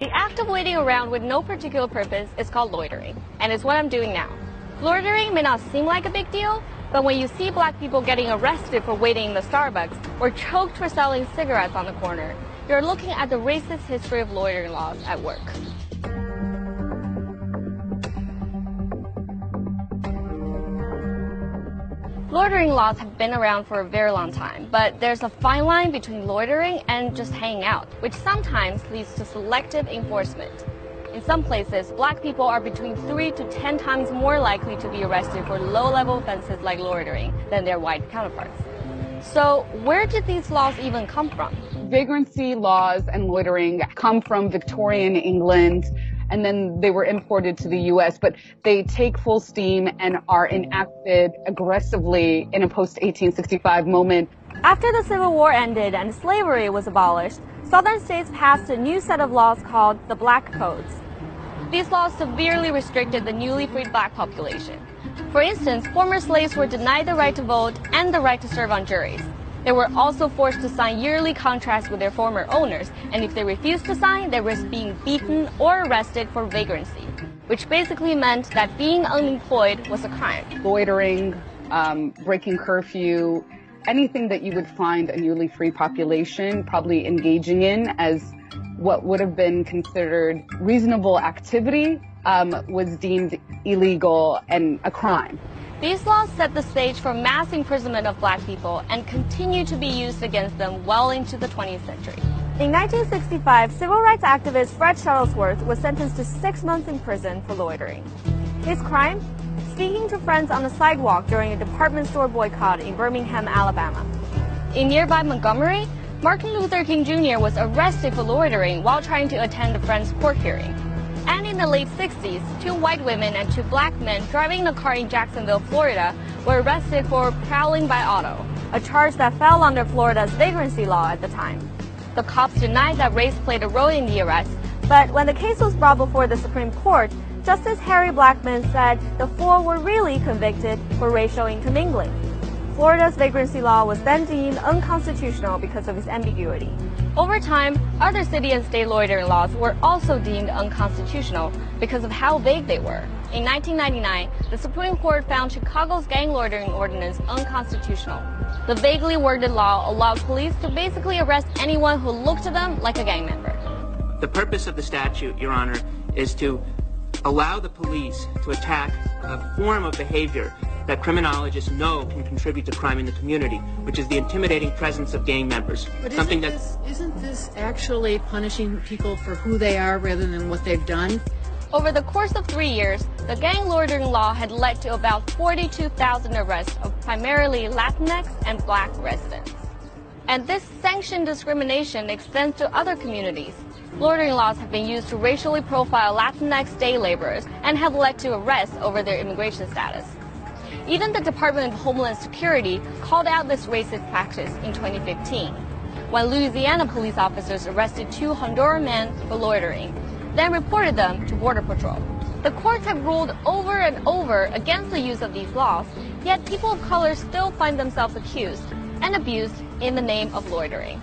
The act of waiting around with no particular purpose is called loitering, and it's what I'm doing now. Loitering may not seem like a big deal, but when you see black people getting arrested for waiting in the Starbucks or choked for selling cigarettes on the corner, you're looking at the racist history of loitering laws at work. Loitering laws have been around for a very long time, but there's a fine line between loitering and just hanging out, which sometimes leads to selective enforcement. In some places, black people are between 3 to 10 times more likely to be arrested for low-level offenses like loitering than their white counterparts. So where did these laws even come from? Vagrancy laws and loitering come from Victorian England, and then they were imported to the U.S., but they take full steam and are enacted aggressively in a post-1865 moment. After the Civil War ended and slavery was abolished, Southern states passed a new set of laws called the Black Codes. These laws severely restricted the newly freed black population. For instance, former slaves were denied the right to vote and the right to serve on juries. They were also forced to sign yearly contracts with their former owners, and if they refused to sign, they risked being beaten or arrested for vagrancy, which basically meant that being unemployed was a crime. Loitering, breaking curfew, anything that you would find a newly free population probably engaging in as what would have been considered reasonable activity was deemed illegal and a crime. These laws set the stage for mass imprisonment of black people and continue to be used against them well into the 20th century. In 1965, civil rights activist Fred Shuttlesworth was sentenced to 6 months in prison for loitering. His crime? Speaking to friends on the sidewalk during a department store boycott in Birmingham, Alabama. In nearby Montgomery, Martin Luther King Jr. was arrested for loitering while trying to attend a friend's court hearing. And in the late 60s, 2 white women and 2 black men driving a car in Jacksonville, Florida, were arrested for prowling by auto, a charge that fell under Florida's vagrancy law at the time. The cops denied that race played a role in the arrest, but when the case was brought before the Supreme Court, Justice Harry Blackmun said the 4 were really convicted for racial intermingling. Florida's vagrancy law was then deemed unconstitutional because of its ambiguity. Over time, other city and state loitering laws were also deemed unconstitutional because of how vague they were. In 1999, the Supreme Court found Chicago's gang loitering ordinance unconstitutional. The vaguely worded law allowed police to basically arrest anyone who looked to them like a gang member. The purpose of the statute, Your Honor, is to allow the police to attack a form of behavior that criminologists know can contribute to crime in the community, which is the intimidating presence of gang members. But isn't this actually punishing people for who they are rather than what they've done? Over the course of 3 years, the gang loitering law had led to about 42,000 arrests of primarily Latinx and black residents. And this sanctioned discrimination extends to other communities. Loitering laws have been used to racially profile Latinx day laborers and have led to arrests over their immigration status. Even the Department of Homeland Security called out this racist practice in 2015, when Louisiana police officers arrested 2 Honduran men for loitering, then reported them to Border Patrol. The courts have ruled over and over against the use of these laws, yet people of color still find themselves accused and abused in the name of loitering.